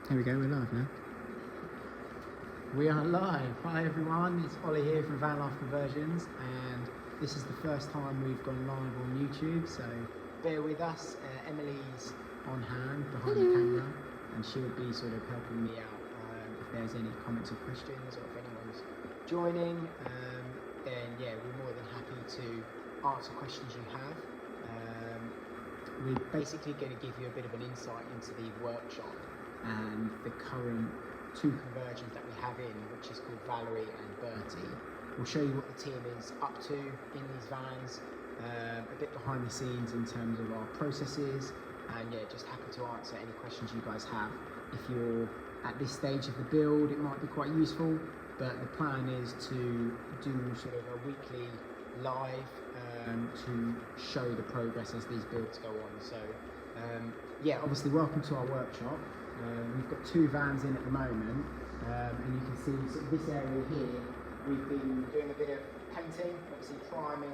Here we go, we're live now. We are live. Hi everyone, it's Ollie here from Vanlife Conversions, and this is the first time we've gone live on YouTube, so bear with us. Emily's on hand behind the camera, and she'll be sort of helping me out if there's any comments or questions, or if anyone's joining, then yeah, we're more than happy to answer questions you have. We're basically going to give you a bit of an insight into the workshop and the current two conversions that we have in, which is called Valerie and Bertie. We'll show you what the team is up to in these vans, a bit behind the scenes in terms of our processes, and yeah, just happy to answer any questions you guys have. If you're at this stage of the build, it might be quite useful, but the plan is to do sort of a weekly live to show the progress as these builds go on. So yeah, obviously welcome to our workshop. We've got two vans in at the moment, and you can see sort of this area here, we've been doing a bit of painting, obviously priming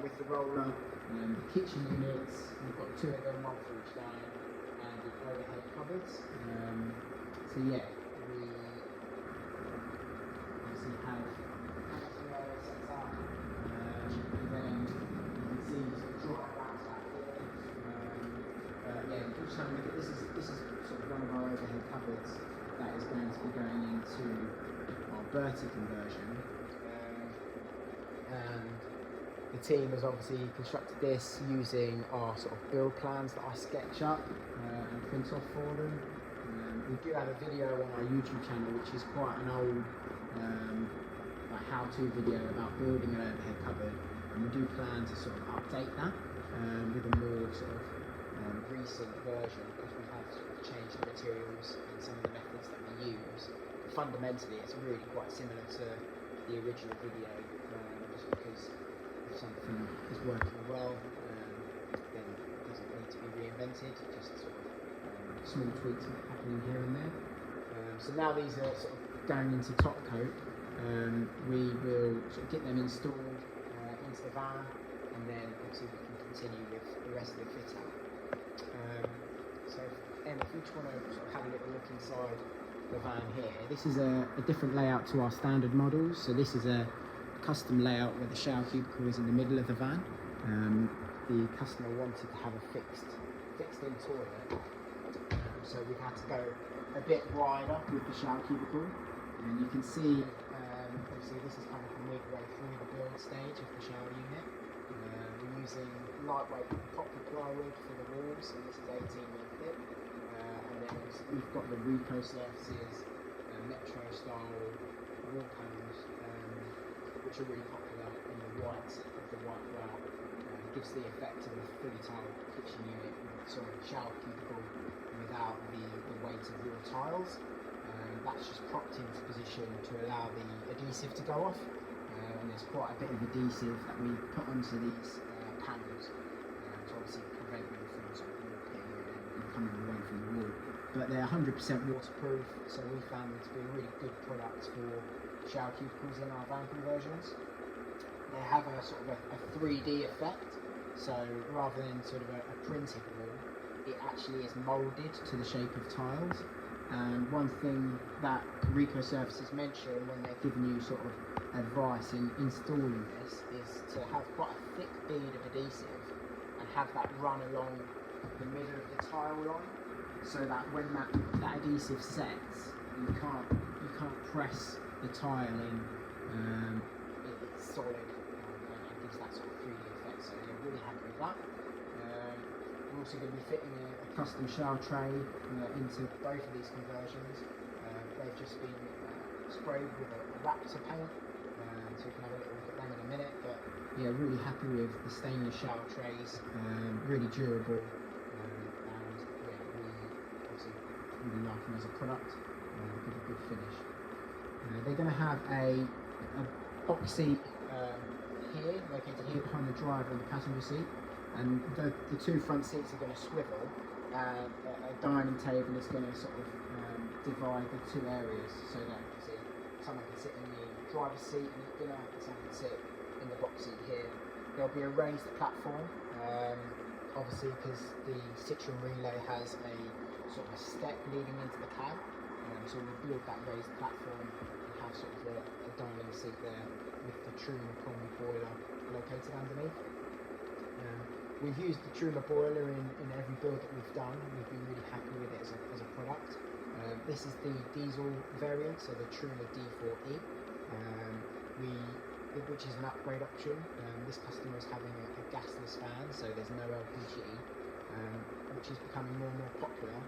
with the roller, the kitchen units, we've got two of them, one for each van, and the overhead cupboards. So yeah, we obviously have the area set up, and then you can see sort of dry racks back here. Yeah, just having a look at this is sort of one of our overhead cupboards that is going to be going into our Bertie conversion, and the team has obviously constructed this using our sort of build plans that I sketch up and print off for them. We do have a video on our YouTube channel which is quite an old like how-to video about building an overhead cupboard, and we do plan to sort of update that with a more sort of recent version, because we have sort of changed the materials and some of the methods that we use. Fundamentally, it's really quite similar to the original video, just because if something is working well, then it doesn't need to be reinvented, just sort of small tweaks happening here and there. So now these are sort of going into top coat. We will sort of get them installed into the van, and then obviously we can continue with the rest of the fit out. So Em, if you just want to sort of have a little look inside the van here, this is a different layout to our standard models. So this is a custom layout where the shower cubicle is in the middle of the van. The customer wanted to have a fixed in toilet, so we've had to go a bit wider with the shower cubicle, and you can see obviously this is kind of midway through the build stage of the shower unit. We're using lightweight poplar plywood for the walls, so this is 18mm thick, and then we've got the Rico surfaces, metro style wall panels, which are really popular in the white grout. Gives the effect of a fully tiled kitchen unit, shower cubicle, without the weight of real tiles. That's just propped into position to allow the adhesive to go off, and there's quite a bit of adhesive that we put onto these panels to obviously prevent them from sort of walking and coming away from the wall. But they're 100% waterproof, so we found them to be a really good product for shower cubicles in our van conversions. They have a sort of a 3D effect, so rather than sort of a printed wall, it actually is moulded to the shape of tiles. And one thing that Rico Surfaces mention when they're giving you sort of advice in installing this is to have quite a thick bead of adhesive and have that run along the middle of the tile line, so that when that adhesive sets, you can't press the tile in. It's solid and gives that sort of 3D effect. So yeah, really happy with that. We're also going to be fitting a custom shower tray into both of these conversions. They've just been sprayed with a Raptor paint, so we can have a little look at them in a minute. But yeah, really happy with the stainless shower trays, really durable, and yeah, really like them as a product. Give a good finish. They're going to have a box seat here, located here behind the driver and the passenger seat. And the two front seats are going to swivel, and a dining table is going to sort of divide the two areas, so that obviously someone can sit in the driver's seat and eat dinner, and someone can sit in the box seat here. There'll be a raised platform, obviously because the Citroen Relay has a sort of a step leading into the cab. So we'll build that raised platform and have sort of a dining seat there with the Truma combi boiler located underneath. We've used the Truma boiler in every build that we've done. We've been really happy with it as a product. This is the diesel variant, so the Truma D4E, which is an upgrade option. This customer is having a gasless fan, so there's no LPG, which is becoming more and more popular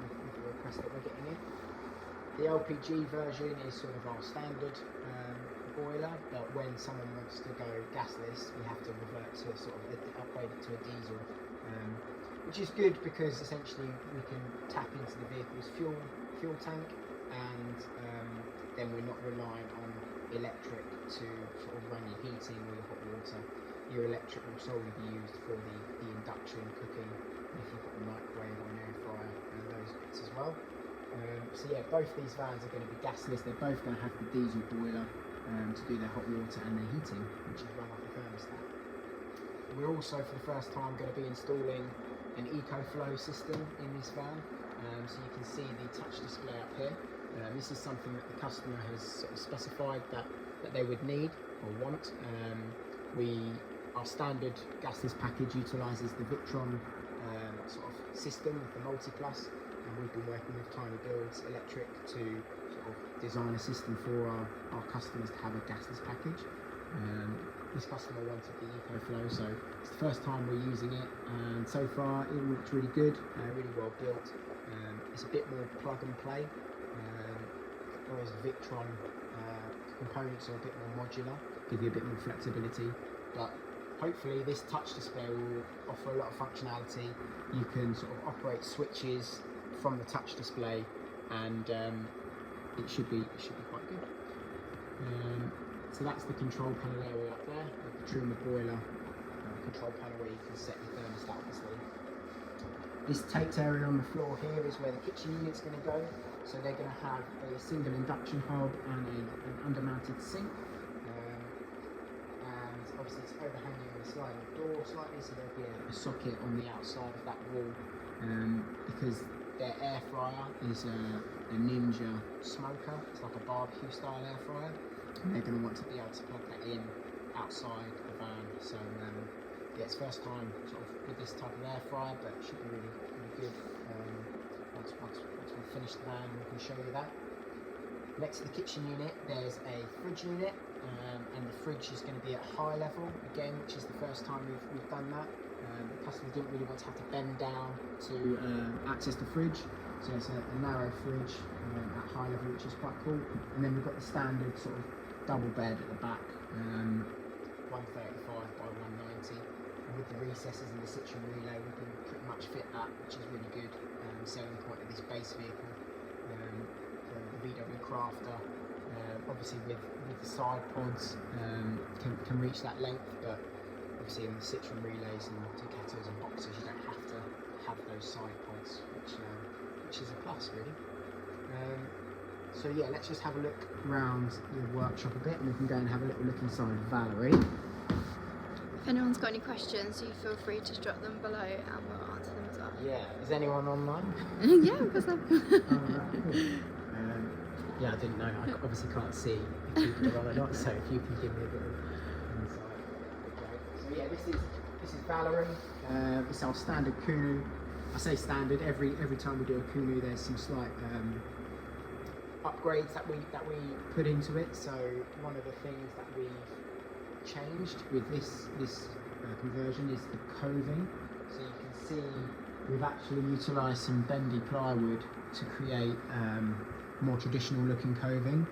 with the requests that we're getting in. The LPG version is sort of our standard boiler, but when someone wants to go gasless, we have to revert to sort of upgrade it to a diesel, which is good because essentially we can tap into the vehicle's fuel tank, and then we're not relying on electric to sort of run your heating or your hot water. Your electric will solely be used for the induction cooking, and if you've got a microwave or an air fryer and those bits as well. So yeah, both these vans are going to be gasless. They're both going to have the diesel boiler to do their hot water and their heating, which is run off the thermostat. We're also, for the first time, going to be installing an EcoFlow system in this van. So you can see the touch display up here. This is something that the customer has sort of specified that they would need or want. Our standard gasless package utilises the Victron sort of system with the Multi-Plus, and we've been working with Tiny Builds Electric to sort of design a system for our customers to have a gasless package. This customer wanted the EcoFlow, so it's the first time we're using it, and so far it looks really good, really well built. It's a bit more plug and play, whereas the Victron components are a bit more modular, give you a bit more flexibility. But hopefully this touch display will offer a lot of functionality. You can sort of operate switches from the touch display, and it should be quite good. So that's the control panel area up there, with the Truma boiler control panel where you can set your thermostat obviously. This taped area on the floor here is where the kitchen unit's going to go. So they're going to have a single induction hob and an undermounted sink. And obviously it's overhanging the sliding door slightly, so there'll be a socket on the outside of that wall, because their air fryer is a Ninja smoker. It's like a barbecue style air fryer, and they're going to want to be able to plug that in outside the van. So yeah, it's first time sort of with this type of air fryer, but it should be really good. Once we finish the van, we can show you that. Next to the kitchen unit, there's a fridge unit, and the fridge is going to be at high level again, which is the first time we've done that. The customer didn't really want to have to bend down to access the fridge, so it's a narrow fridge at high level, which is quite cool. And then we've got the standard sort of double bed at the back, 135 by 190. And with the recesses and the Citroen relay, we can pretty much fit that, which is really good. Selling point of this base vehicle. The VW Crafter, obviously with the side pods, can reach that length, but obviously in the Citroen relays and Ducatos and Boxers, you don't have to have those side pods, which is a plus really. So yeah, let's just have a look around the workshop a bit, and we can go and have a little look inside Valerie. If anyone's got any questions, you feel free to drop them below and we'll answer them as well. Yeah, is anyone online? Yeah, of course. Yeah, I didn't know. I obviously can't see if people are on or not, so if you can give me a bit of insight. So yeah, this is Valerie. It's our standard Kunu. I say standard. Every time we do a Kunu, there's some slight upgrades that we put into it. So one of the things that we've changed with this conversion is the coving. So you can see we've actually utilised some bendy plywood to create more traditional looking coving.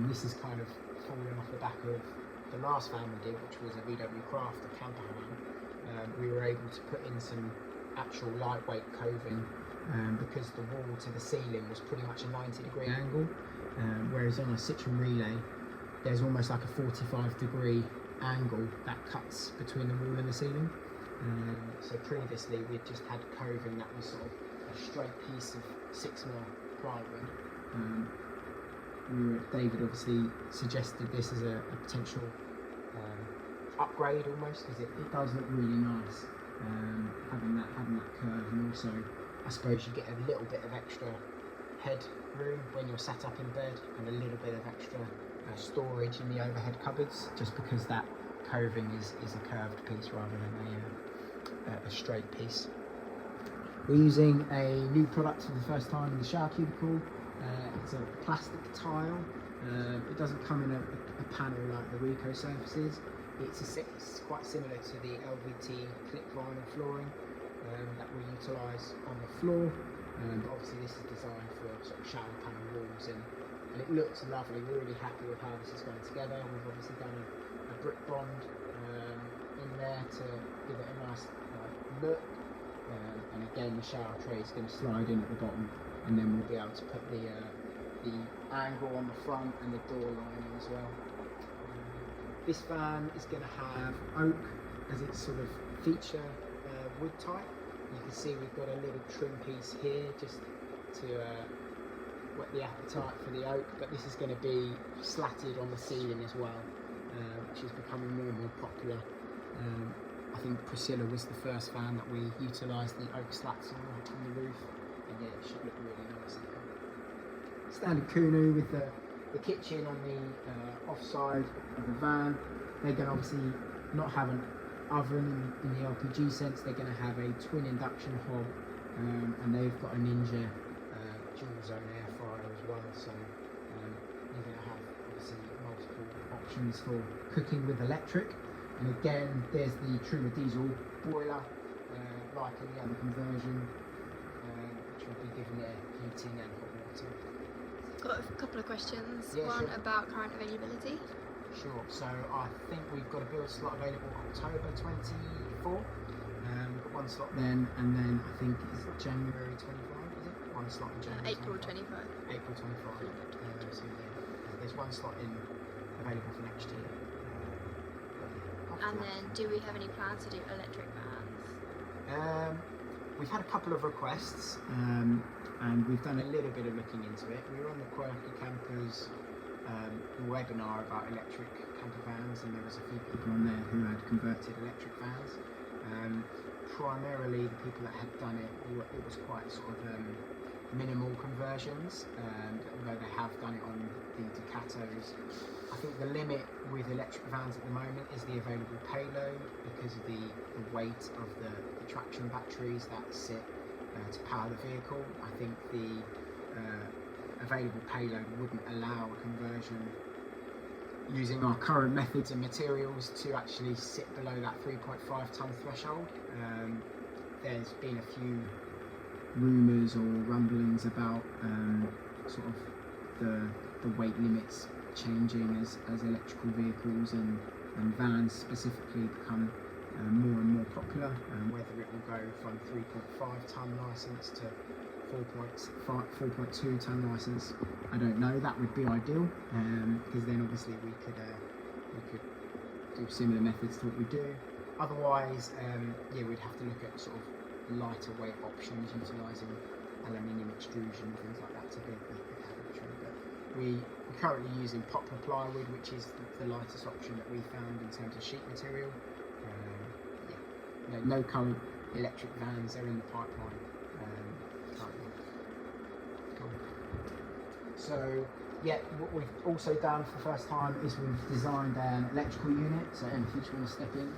This is kind of falling off the back of the last van we did, which was a VW Crafter camper van. We were able to put in some actual lightweight coving because the wall to the ceiling was pretty much a 90-degree angle, whereas on a Citroen relay there's almost like a 45-degree angle that cuts between the wall and the ceiling. So previously we just had coving that was sort of a straight piece of 6mm plywood. David obviously suggested this as a potential upgrade almost, because it does look really nice, having that curve, and also I suppose you get a little bit of extra headroom when you're sat up in bed, and a little bit of extra storage in the overhead cupboards, just because that coving is a curved piece rather than a straight piece. We're using a new product for the first time in the shower cubicle. It's a plastic tile. It doesn't come in a panel like the Rico surfaces. It's quite similar to the LVT clip vinyl flooring that we utilise on the floor. But obviously this is designed for sort of shower panel walls, and it looks lovely. We're really happy with how this is going together. We've obviously done a brick bond in there to give it a nice look. And again, the shower tray is going to slide in at the bottom, and then we'll be able to put the angle on the front and the door lining as well. This fan is going to have oak as its sort of feature wood type. You can see we've got a little trim piece here just to whet the appetite for the oak, but this is going to be slatted on the ceiling as well, which is becoming more and more popular. I think Priscilla was the first fan that we utilised the oak slats on the roof, and yeah, it should look really nice. Standard Kunu with the kitchen on the offside of the van. They're going to obviously not have an oven in the LPG sense. They're going to have a twin induction hob, and they've got a Ninja dual zone air fryer as well. So you're going to have obviously multiple options for cooking with electric. And again, there's the Truma diesel boiler, like in the other conversion, which will be giving it heating and hot water. Got a couple of questions. Yeah, One sure. about current availability. Sure. So I think we've got a build slot available October 24. We've got one slot then, and then I think it's January 25. Is it? One slot in January. April 25. April 25. So yeah, there's one slot in available for next year. And then, do we have any plans to do electric vans? We've had a couple of requests, and we've done a little bit of looking into it. We were on the Quirky Campers webinar about electric camper vans, and there was a few people on there who had converted electric vans. Primarily the people that had done it was quite sort of minimal conversions, although they have done it on the Ducatos. I think the limit with electric vans at the moment is the available payload, because of the weight of the traction batteries that sit to power the vehicle. I think the available payload wouldn't allow a conversion using our current methods and materials to actually sit below that 3.5 tonne threshold. There's been a few rumours or rumblings about sort of the weight limits changing as electrical vehicles and vans specifically become more and more popular, whether it will go from 3.5 tonne licence to 4.2 tonne licence, I don't know. That would be ideal, because then obviously we could do similar methods to what we do. Otherwise, yeah, we'd have to look at sort of lighter weight options utilising aluminium extrusion and things like that to build the cabinetry. But we're currently using poplar plywood, which is the lightest option that we found in terms of sheet material. Yeah, no current electric vans are in the pipeline currently. Cool. So yeah, what we've also done for the first time is we've designed an electrical unit. So if you just want to step in.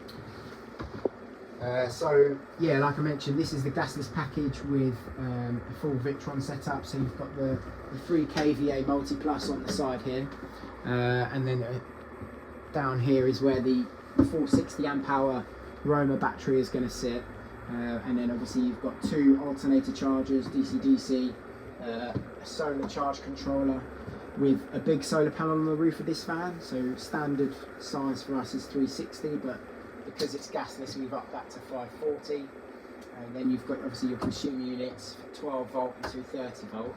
So yeah, like I mentioned, this is the gasless package with a full Victron setup. So you've got the 3 kVA multi plus on the side here, and then down here is where the 460 amp hour Roma battery is going to sit, and then obviously you've got 2 alternator chargers, DC-DC, a solar charge controller with a big solar panel on the roof of this van. So standard size for us is 360, but because it's gasless, we've upped that to 540. And then you've got obviously your consumer units for 12 volt and 230 volt.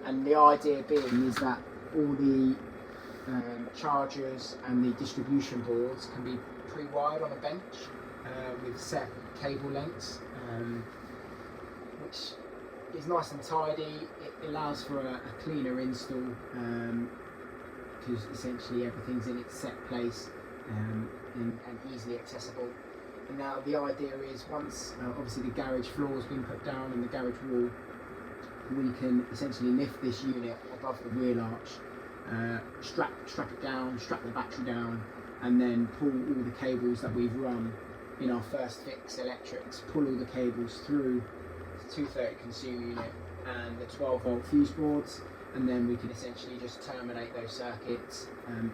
And the idea being is that all the chargers and the distribution boards can be pre-wired on a bench with set cable lengths, which is nice and tidy. It allows for a cleaner install, because essentially everything's in its set place and easily accessible. And now the idea is once obviously the garage floor has been put down and the garage wall, we can essentially lift this unit above the wheel arch, strap it down, strap the battery down, and then pull all the cables that we've run in our first fix electrics, pull all the cables through the 230 consumer unit and the 12-volt fuse boards, and then we can essentially just terminate those circuits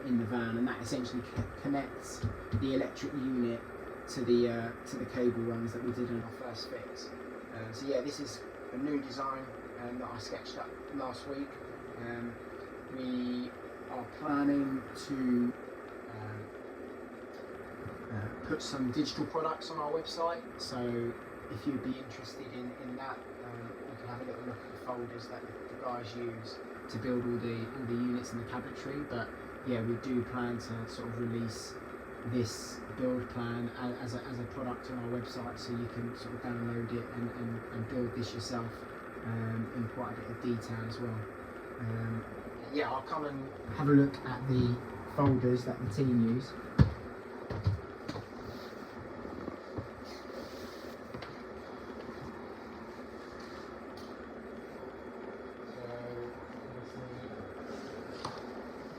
in the van, and that essentially connects the electric unit to the cable runs that we did in our first fix. So yeah, this is a new design that I sketched up last week. We are planning to put some digital products on our website, so if you'd be interested in that, you can have a little look at the folders that the guys use to build all the units in the cabinetry. But yeah, we do plan to sort of release this build plan as a product on our website, so you can sort of download it and build this yourself in quite a bit of detail as well. Yeah, I'll come and have a look at the folders that the team use.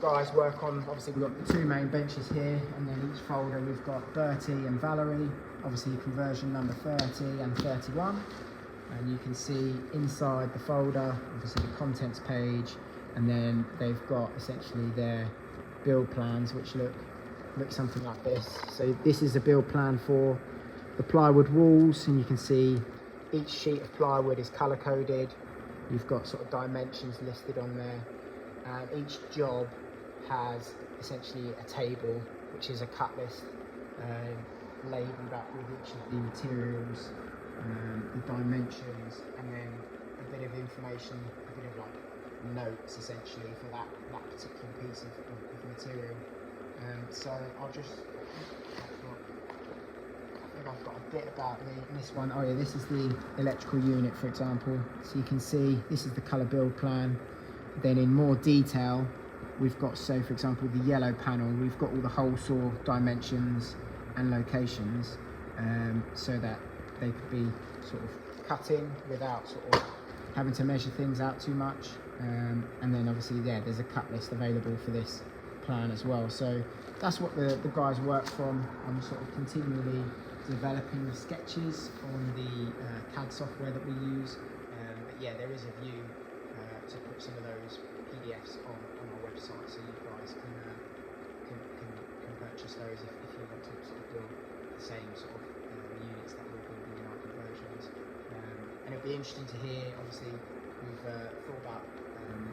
Guys work on, obviously we've got the two main benches here, and then each folder we've got Bertie and Valerie, obviously conversion number 30 and 31, and you can see inside the folder obviously the contents page, and then they've got essentially their build plans, which look something like this. So this is a build plan for the plywood walls, and you can see each sheet of plywood is color coded. You've got sort of dimensions listed on there, and each job has essentially a table, which is a cut list labelled up with each of the materials, the dimensions, and then a bit of information, a bit of like notes essentially for that particular piece of material. So I'll just, I think I've got a bit about this one. Oh yeah, this is the electrical unit, for example. So you can see this is the colour build plan. Then in more detail, we've got, so for example, the yellow panel, we've got all the hole saw dimensions and locations, so that they could be sort of cut in without sort of having to measure things out too much. And then obviously, yeah, there's a cut list available for this plan as well. So that's what the guys work from. I'm sort of continually developing the sketches on the CAD software that we use. But yeah, there is a view to put some of those PDFs on our website, so you guys can purchase those if you want to sort of build the same sort of units that we're building in our conversions. And it'll be interesting to hear. Obviously, we've thought about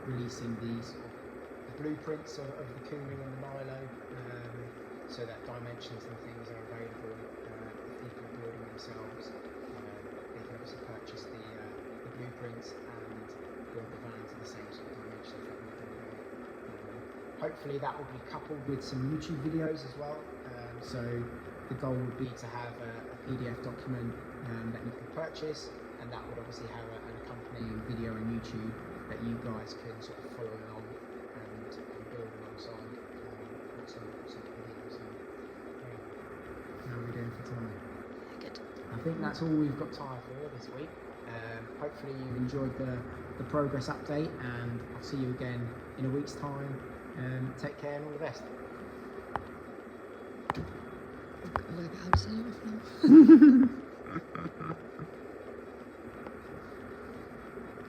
releasing these the blueprints of the Kunu and the Milo, so that dimensions and things are available if people are building themselves. They can obviously purchase the blueprints and build the van to the same sort of dimensions that we're building. Hopefully that will be coupled with some YouTube videos as well. So the goal would be to have a PDF document that you can purchase, and that would obviously have an accompanying video on YouTube that you guys can sort of follow along and build alongside with some videos. So, yeah. How are we doing for time? Good. I think that's all we've got time for this week. Hopefully you enjoyed the progress update, and I'll see you again in a week's time. Take care and all the best.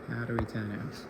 How do we turn it off?